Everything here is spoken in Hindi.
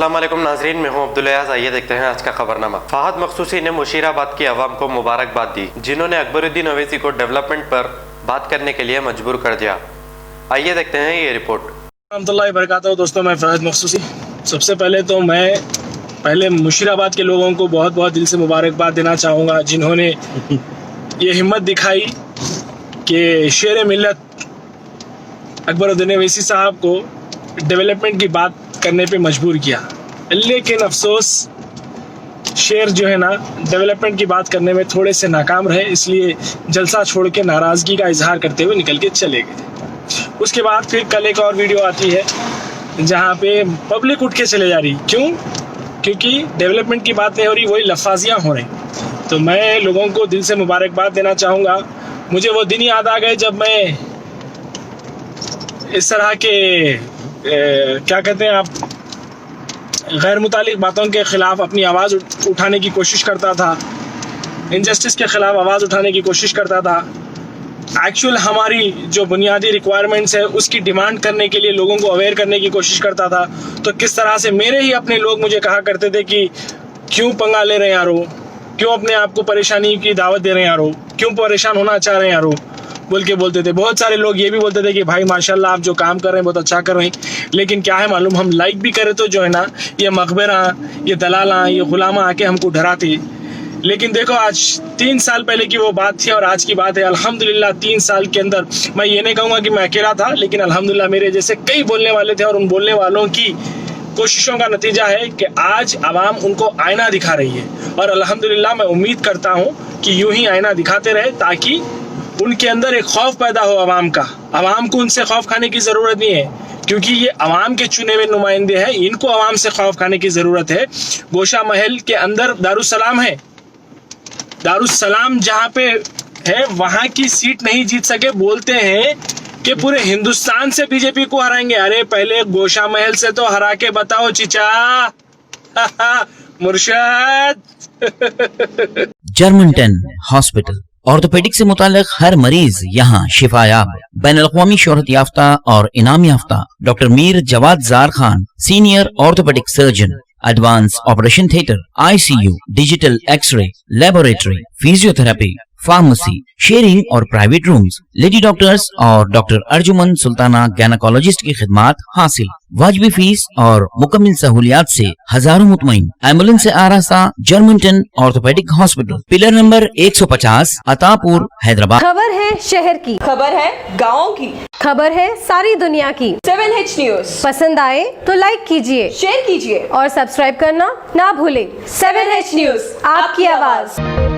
अस्सलाम वालेकुम नाज़रीन, मैं हूं अब्दुल अयाज़। आइए देखते हैं आज का खबरनामा। फ़ाहद मखसूसी ने मुशीराबाद की आवाम को मुबारकबाद दी, जिन्होंने अकबरुद्दीन अवैसी को डेवलपमेंट पर बात करने के लिए मजबूर कर दिया। आइए देखते हैं ये रिपोर्ट। रहमतुल्लाहि वबरकातुहू। दोस्तों, मैं फ़ाहद मखसूसी। सबसे पहले तो मैं मुशीराबाद के लोगों को बहुत बहुत दिल से मुबारकबाद देना चाहूँगा, जिन्होंने ये हिम्मत दिखाई कि शेर मिल्लत अकबरुद्दीन अवैसी साहब को डेवलपमेंट की बात करने पे मजबूर किया। लेकिन अफसोस, शेर जो है ना, डेवलपमेंट की बात करने में थोड़े से नाकाम रहे, इसलिए जलसा छोड़ के नाराज़गी का इजहार करते हुए निकल के चले गए। उसके बाद फिर कल एक और वीडियो आती है जहाँ पे पब्लिक उठ के चले जा रही। क्यों? क्योंकि डेवलपमेंट की बात नहीं हो रही, वही लफाजियाँ हो रही। तो मैं लोगों को दिल से मुबारकबाद देना चाहूँगा। मुझे वो दिन याद आ गए जब मैं इस तरह के क्या कहते हैं आप, गैर मुतालिक बातों के ख़िलाफ़ अपनी आवाज़ उठाने की कोशिश करता था, इनजस्टिस के ख़िलाफ़ आवाज़ उठाने की कोशिश करता था। एक्चुअल हमारी जो बुनियादी रिक्वायरमेंट्स है उसकी डिमांड करने के लिए लोगों को अवेयर करने की कोशिश करता था। तो किस तरह से मेरे ही अपने लोग मुझे कहा करते थे कि क्यों पंगा ले रहे हैं यारो, क्यों अपने आप को परेशानी की दावत दे रहे हैं यारो, क्यों परेशान होना चाह रहे हैं यारो, बोल के बोलते थे। बहुत सारे लोग ये भी बोलते थे कि भाई माशाल्लाह आप जो काम कर रहे हैं बहुत अच्छा कर रहे हैं। लेकिन क्या है मालूम, हम लाइक भी करें तो जो है ना, ये मकबरा, ये दलाला, ये गुलामा आके हमको डराते। लेकिन देखो, आज 3 साल पहले की वो बात थी और आज की बात है। अल्हम्दुलिल्लाह 3 साल के अंदर मैं ये नहीं कहूँगा कि मैं अकेला था, लेकिन अल्हम्दुलिल्लाह मेरे जैसे कई बोलने वाले थे और उन बोलने वालों की कोशिशों का नतीजा है कि आज आवाम उनको आईना दिखा रही है। और अल्हम्दुलिल्लाह मैं उम्मीद करता हूँ कि यूं ही आईना दिखाते रहे, ताकि उनके अंदर एक खौफ पैदा हो आवाम का। आवाम को उनसे खौफ खाने की ज़रूरत नहीं है, क्योंकि ये आवाम के चुने हुए नुमाइंदे हैं। इनको आवाम से खौफ खाने की ज़रूरत है। गोशा महल के अंदर दारुस्सलाम है, दारुस्सलाम जहाँ पे है वहाँ की सीट नहीं जीत सके, बोलते हैं कि पूरे हिंदुस्तान से बीजेपी को हराएंगे। अरे पहले गोशा महल से तो हरा के बताओ चीचा। मुर्शद। जर्मनटन हॉस्पिटल, ऑर्थोपेडिक से मुताल्लिक हर मरीज यहाँ शिफायाब। बैनुल-अक़वामी शोहरत याफ्ता और इनाम याफ्ता doctor Mir Jawad Zar Khan, senior orthopaedic surgeon, advance operation theatre, ICU, digital x-ray, laboratory, physiotherapy, pharmacy, sharing और प्राइवेट रूम्स, लेडी डॉक्टर्स और डॉक्टर अर्जुमन सुल्ताना गायनेकोलॉजिस्ट की खिदमात हासिल। वाजिबी फीस और मुकम्मल सहूलियात से हजारों मुतमईन। एम्बुलेंस से आरास्ता Germanten orthopaedic hospital, pillar number 150, Attapur, Hyderabad. खबर है शहर की, खबर है गाँव की, खबर है सारी दुनिया की। 7H न्यूज पसंद आए तो लाइक कीजिए, शेयर कीजिए और सब्सक्राइब करना ना भूले। 7H न्यूज, आपकी आवाज।